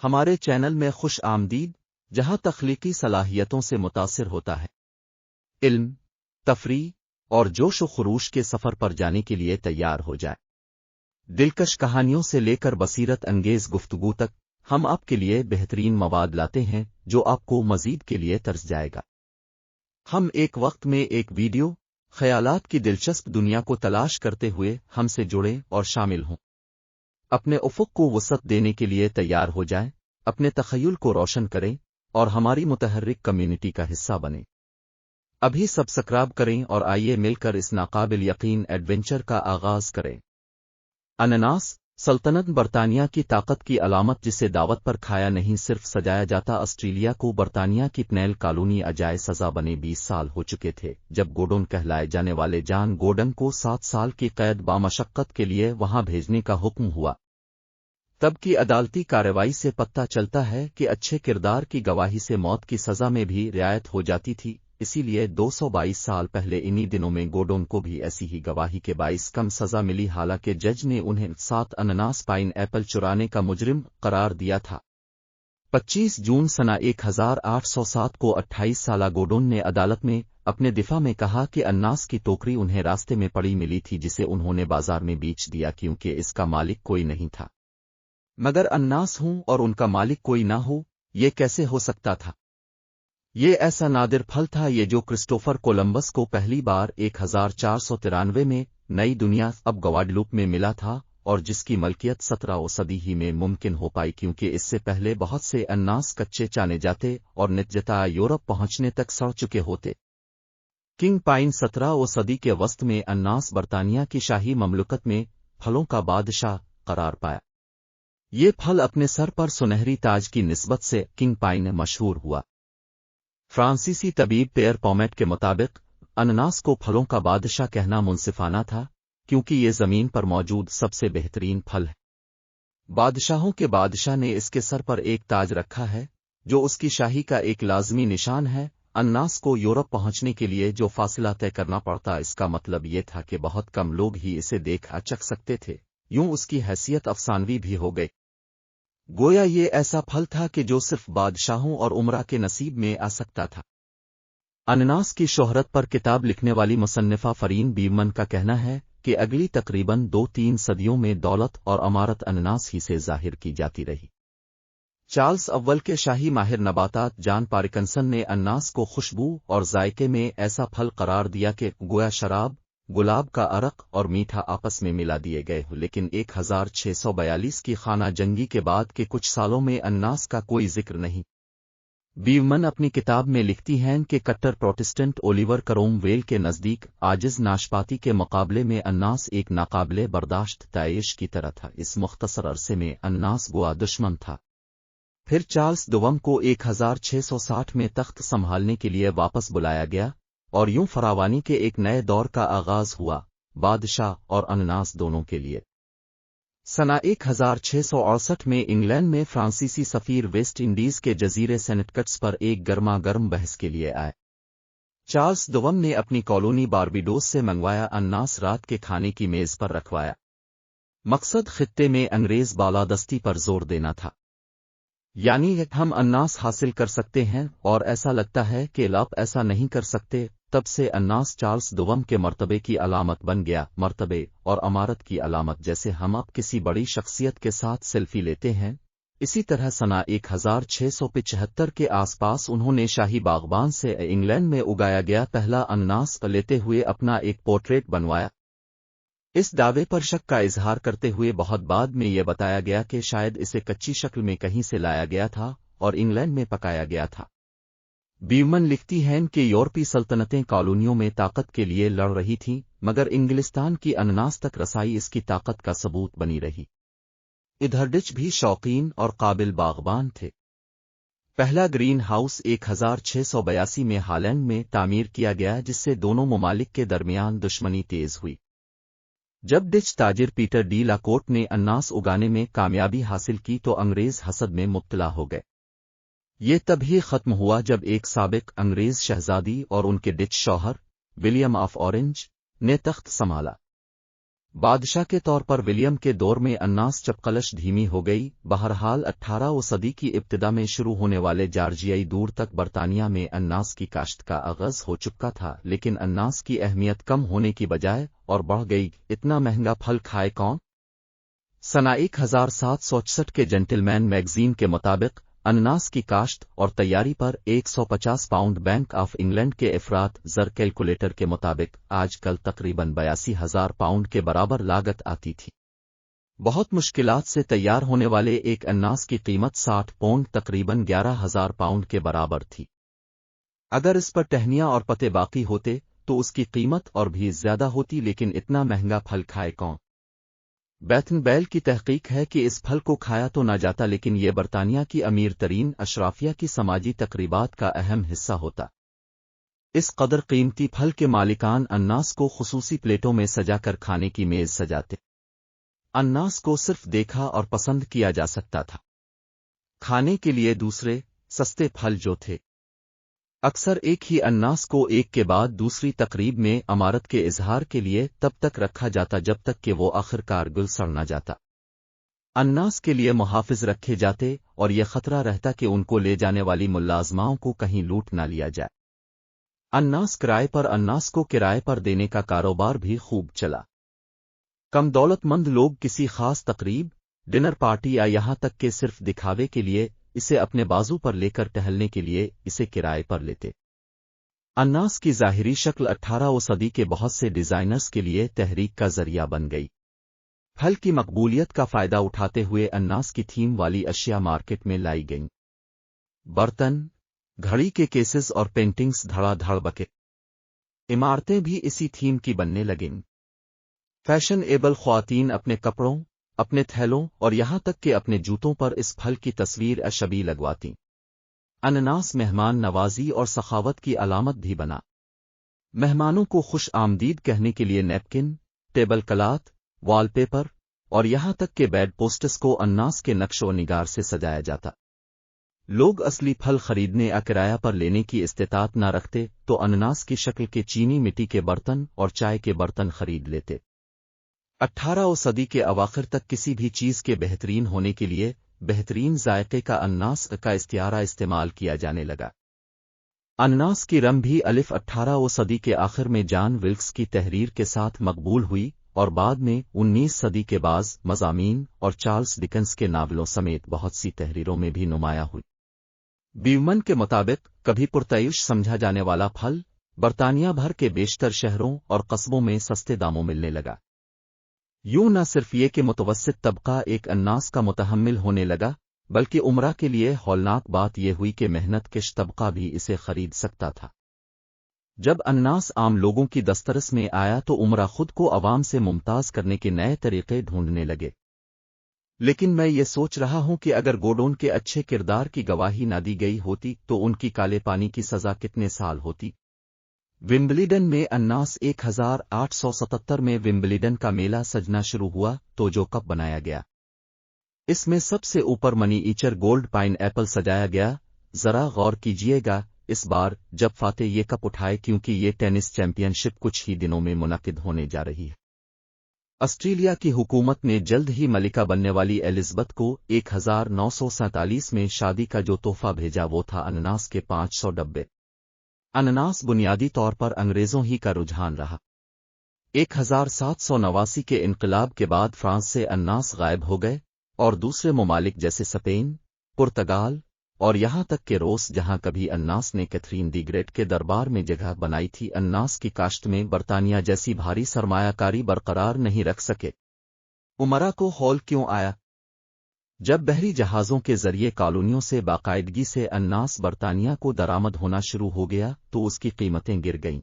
ہمارے چینل میں خوش آمدید، جہاں تخلیقی صلاحیتوں سے متاثر ہوتا ہے، علم، تفریح اور جوش و خروش کے سفر پر جانے کے لیے تیار ہو جائے۔ دلکش کہانیوں سے لے کر بصیرت انگیز گفتگو تک، ہم آپ کے لیے بہترین مواد لاتے ہیں جو آپ کو مزید کے لیے ترس جائے گا۔ ہم ایک وقت میں ایک ویڈیو، خیالات کی دلچسپ دنیا کو تلاش کرتے ہوئے ہم سے جڑیں اور شامل ہوں۔ اپنے افق کو وسعت دینے کے لیے تیار ہو جائیں، اپنے تخیل کو روشن کریں اور ہماری متحرک کمیونٹی کا حصہ بنیں۔ ابھی سبسکرائب کریں اور آئیے مل کر اس ناقابل یقین ایڈونچر کا آغاز کریں۔ انناس، سلطنت برطانیہ کی طاقت کی علامت جسے دعوت پر کھایا نہیں صرف سجایا جاتا۔ آسٹریلیا کو برطانیہ کی پنیل کالونی اجائے سزا بنے 20 سال ہو چکے تھے جب گورڈن کہلائے جانے والے جان گورڈن کو 7 سال کی قید بامشقت کے لیے وہاں بھیجنے کا حکم ہوا۔ تب کی عدالتی کارروائی سے پتہ چلتا ہے کہ اچھے کردار کی گواہی سے موت کی سزا میں بھی رعایت ہو جاتی تھی، اسی لیے 222 سال پہلے انہی دنوں میں گورڈن کو بھی ایسی ہی گواہی کے باعث کم سزا ملی، حالانکہ جج نے انہیں 7 انناس پائن ایپل چرانے کا مجرم قرار دیا تھا۔ 25 جون سنہ 1807 کو 28 سالہ گورڈن نے عدالت میں اپنے دفاع میں کہا کہ انناس کی ٹوکری انہیں راستے میں پڑی ملی تھی جسے انہوں نے بازار میں بیچ دیا کیونکہ اس کا مالک کوئی نہیں تھا۔ مگر انناس ہوں اور ان کا مالک کوئی نہ ہو، یہ کیسے ہو سکتا تھا؟ یہ ایسا نادر پھل تھا یہ جو کرسٹوفر کولمبس کو پہلی بار 1493 میں نئی دنیا اب گواڈلوپ میں ملا تھا اور جس کی ملکیت 17ویں صدی ہی میں ممکن ہو پائی کیونکہ اس سے پہلے بہت سے انناس کچے جانے جاتے اور نتجتا یورپ پہنچنے تک سڑ چکے ہوتے۔ کنگ پائن 17ویں صدی کے وسط میں انناس برطانیہ کی شاہی مملکت میں پھلوں کا بادشاہ قرار پایا۔ یہ پھل اپنے سر پر سنہری تاج کی نسبت سے کنگ پائن مشہور ہوا۔ فرانسیسی طبیب پیئر پومیٹ کے مطابق انناس کو پھلوں کا بادشاہ کہنا منصفانہ تھا کیونکہ یہ زمین پر موجود سب سے بہترین پھل ہے۔ بادشاہوں کے بادشاہ نے اس کے سر پر ایک تاج رکھا ہے جو اس کی شاہی کا ایک لازمی نشان ہے۔ انناس کو یورپ پہنچنے کے لیے جو فاصلہ طے کرنا پڑتا اس کا مطلب یہ تھا کہ بہت کم لوگ ہی اسے دیکھ چکھ سکتے تھے، یوں اس کی حیثیت افسانوی بھی ہو گئی۔ گویا یہ ایسا پھل تھا کہ جو صرف بادشاہوں اور امراء کے نصیب میں آ سکتا تھا۔ انناس کی شہرت پر کتاب لکھنے والی مصنفہ فرین بیومن کا کہنا ہے کہ اگلی تقریباً 2-3 صدیوں میں دولت اور امارت انناس ہی سے ظاہر کی جاتی رہی۔ چارلس اول کے شاہی ماہر نباتات جان پارکنسن نے انناس کو خوشبو اور ذائقے میں ایسا پھل قرار دیا کہ گویا شراب، گلاب کا عرق اور میٹھا آپس میں ملا دیے گئے ہو، لیکن 1642 کی خانہ جنگی کے بعد کے کچھ سالوں میں انناس کا کوئی ذکر نہیں۔ بیومن اپنی کتاب میں لکھتی ہیں کہ کٹر پروٹسٹنٹ اولیور کروم ویل کے نزدیک عاجز ناشپاتی کے مقابلے میں انناس ایک ناقابل برداشت طائش کی طرح تھا۔ اس مختصر عرصے میں انناس گوا دشمن تھا۔ پھر چارلس دوم کو 1660 میں تخت سنبھالنے کے لیے واپس بلایا گیا اور یوں فراوانی کے ایک نئے دور کا آغاز ہوا، بادشاہ اور انناس دونوں کے لیے۔ سنہ 1668 میں انگلینڈ میں فرانسیسی سفیر ویسٹ انڈیز کے جزیرے سینٹ کٹس پر ایک گرما گرم بحث کے لیے آئے۔ چارلس دوم نے اپنی کالونی باربیڈوس سے منگوایا، انناس رات کے کھانے کی میز پر رکھوایا۔ مقصد خطے میں انگریز بالادستی پر زور دینا تھا، یعنی ہم انناس حاصل کر سکتے ہیں اور ایسا لگتا ہے کہ آپ ایسا نہیں کر سکتے۔ تب سے انناس چارلس دوم کے مرتبے کی علامت بن گیا۔ مرتبے اور امارت کی علامت، جیسے ہم اب کسی بڑی شخصیت کے ساتھ سیلفی لیتے ہیں، اسی طرح سنہ 1675 کے آس پاس انہوں نے شاہی باغبان سے انگلینڈ میں اگایا گیا پہلا انناس لیتے ہوئے اپنا ایک پورٹریٹ بنوایا۔ اس دعوے پر شک کا اظہار کرتے ہوئے بہت بعد میں یہ بتایا گیا کہ شاید اسے کچی شکل میں کہیں سے لایا گیا تھا اور انگلینڈ میں پکایا گیا تھا۔ بیومن لکھتی ہیں کہ یورپی سلطنتیں کالونیوں میں طاقت کے لیے لڑ رہی تھیں، مگر انگلستان کی انناس تک رسائی اس کی طاقت کا ثبوت بنی رہی۔ ادھر ڈچ بھی شوقین اور قابل باغبان تھے۔ پہلا گرین ہاؤس 1682 میں ہالینڈ میں تعمیر کیا گیا جس سے دونوں ممالک کے درمیان دشمنی تیز ہوئی۔ جب ڈچ تاجر پیٹر ڈی لاکورٹ نے انناس اگانے میں کامیابی حاصل کی تو انگریز حسد میں مبتلا ہو گئے۔ یہ تب ہی ختم ہوا جب ایک سابق انگریز شہزادی اور ان کے ڈچ شوہر ولیم آف اورنج نے تخت سنبھالا۔ بادشاہ کے طور پر ولیم کے دور میں اناس چپقلش دھیمی ہو گئی. بہرحال 18ویں صدی کی ابتدا میں شروع ہونے والے جارجیائی دور تک برطانیہ میں اناس کی کاشت کا آغاز ہو چکا تھا، لیکن اناس کی اہمیت کم ہونے کی بجائے اور بڑھ گئی. اتنا مہنگا پھل کھائے کون؟ سنہ 1766 کے جنٹلمین میگزین کے مطابق انناس کی کاشت اور تیاری پر 150 پاؤنڈ بینک آف انگلینڈ کے افراط زر کیلکولیٹر کے مطابق آج کل تقریباً 82,000 پاؤنڈ کے برابر لاگت آتی تھی. بہت مشکلات سے تیار ہونے والے ایک انناس کی قیمت 60 پاؤنڈ تقریباً 11,000 پاؤنڈ کے برابر تھی. اگر اس پر ٹہنیاں اور پتے باقی ہوتے تو اس کی قیمت اور بھی زیادہ ہوتی، لیکن اتنا مہنگا پھل کھائے کون؟ بیتن بیل کی تحقیق ہے کہ اس پھل کو کھایا تو نہ جاتا، لیکن یہ برطانیہ کی امیر ترین اشرافیہ کی سماجی تقریبات کا اہم حصہ ہوتا. اس قدر قیمتی پھل کے مالکان انناس کو خصوصی پلیٹوں میں سجا کر کھانے کی میز سجاتے. انناس کو صرف دیکھا اور پسند کیا جا سکتا تھا. کھانے کے لیے دوسرے سستے پھل جو تھے، اکثر ایک ہی انناس کو ایک کے بعد دوسری تقریب میں عمارت کے اظہار کے لیے تب تک رکھا جاتا جب تک کہ وہ آخرکار گل سڑ نہ جاتا. انناس کے لیے محافظ رکھے جاتے اور یہ خطرہ رہتا کہ ان کو لے جانے والی ملازماؤں کو کہیں لوٹ نہ لیا جائے. انناس کو کرائے پر دینے کا کاروبار بھی خوب چلا. کم دولت مند لوگ کسی خاص تقریب، ڈنر پارٹی یا یہاں تک کہ صرف دکھاوے کے لیے اسے اپنے بازو پر لے کر ٹہلنے کے لیے اسے کرائے پر لیتے. انناس کی ظاہری شکل 18ویں صدی کے بہت سے ڈیزائنرز کے لیے تحریک کا ذریعہ بن گئی. پھل کی مقبولیت کا فائدہ اٹھاتے ہوئے انناس کی تھیم والی اشیاء مارکیٹ میں لائی گئیں. برتن، گھڑی کے کیسز اور پینٹنگز دھڑا دھڑ بکے. عمارتیں بھی اسی تھیم کی بننے لگیں. فیشن ایبل خواتین اپنے کپڑوں، اپنے تھیلوں اور یہاں تک کہ اپنے جوتوں پر اس پھل کی تصویر اشبیہ لگواتی. انناس مہمان نوازی اور سخاوت کی علامت بھی بنا. مہمانوں کو خوش آمدید کہنے کے لیے napkin, table cloth, wall paper اور یہاں تک کہ بیڈ پوسٹس کو انناس کے نقش و نگار سے سجایا جاتا. لوگ اصلی پھل خریدنے یا کرایہ پر لینے کی استطاعت نہ رکھتے تو انناس کی شکل کے چینی مٹی کے برتن اور چائے کے برتن خرید لیتے. 18ویں صدی کے اواخر تک کسی بھی چیز کے بہترین ہونے کے لیے بہترین ذائقے کا انناس کا استعارہ استعمال کیا جانے لگا. انناس کی رم بھی 18ویں صدی کے آخر میں جان ولکس کی تحریر کے ساتھ مقبول ہوئی اور بعد میں 19 صدی کے بعض مضامین اور چارلز ڈکنس کے ناولوں سمیت بہت سی تحریروں میں بھی نمایاں ہوئی. بیومن کے مطابق کبھی پرتعیش سمجھا جانے والا پھل برطانیہ بھر کے بیشتر شہروں اور قصبوں میں سستے داموں ملنے لگا. یوں نہ صرف یہ کہ متوسط طبقہ ایک انناس کا متحمل ہونے لگا، بلکہ عمرہ کے لیے ہولناک بات یہ ہوئی کہ محنت کش طبقہ بھی اسے خرید سکتا تھا. جب انناس عام لوگوں کی دسترس میں آیا تو عمرہ خود کو عوام سے ممتاز کرنے کے نئے طریقے ڈھونڈنے لگے. لیکن میں یہ سوچ رہا ہوں کہ اگر گورڈون کے اچھے کردار کی گواہی نہ دی گئی ہوتی تو ان کی کالے پانی کی سزا کتنے سال ہوتی. ومبلڈن میں انناس 1877 میں ومبلڈن کا میلہ سجنا شروع ہوا تو جو کپ بنایا گیا اس میں سب سے اوپر منی ایچر گولڈ پائن ایپل سجایا گیا. ذرا غور کیجئے گا اس بار جب فاتح یہ کپ اٹھائے کیونکہ یہ ٹینس چیمپئن شپ کچھ ہی دنوں میں منعقد ہونے جا رہی ہے. آسٹریلیا کی حکومت نے جلد ہی ملکہ بننے والی ایلزبتھ کو 1947 میں شادی کا جو تحفہ بھیجا وہ تھا انناس کے 500 ڈبے. انناس بنیادی طور پر انگریزوں ہی کا رجحان رہا. 1789 کے انقلاب کے بعد فرانس سے انناس غائب ہو گئے اور دوسرے ممالک جیسے اسپین، پرتگال اور یہاں تک کہ روس جہاں کبھی انناس نے کیتھرین دی گریٹ کے دربار میں جگہ بنائی تھی انناس کی کاشت میں برطانیہ جیسی بھاری سرمایہ کاری برقرار نہیں رکھ سکے. عمرہ کو ہول کیوں آیا؟ جب بحری جہازوں کے ذریعے کالونیوں سے باقاعدگی سے انناس برطانیہ کو درآمد ہونا شروع ہو گیا تو اس کی قیمتیں گر گئیں.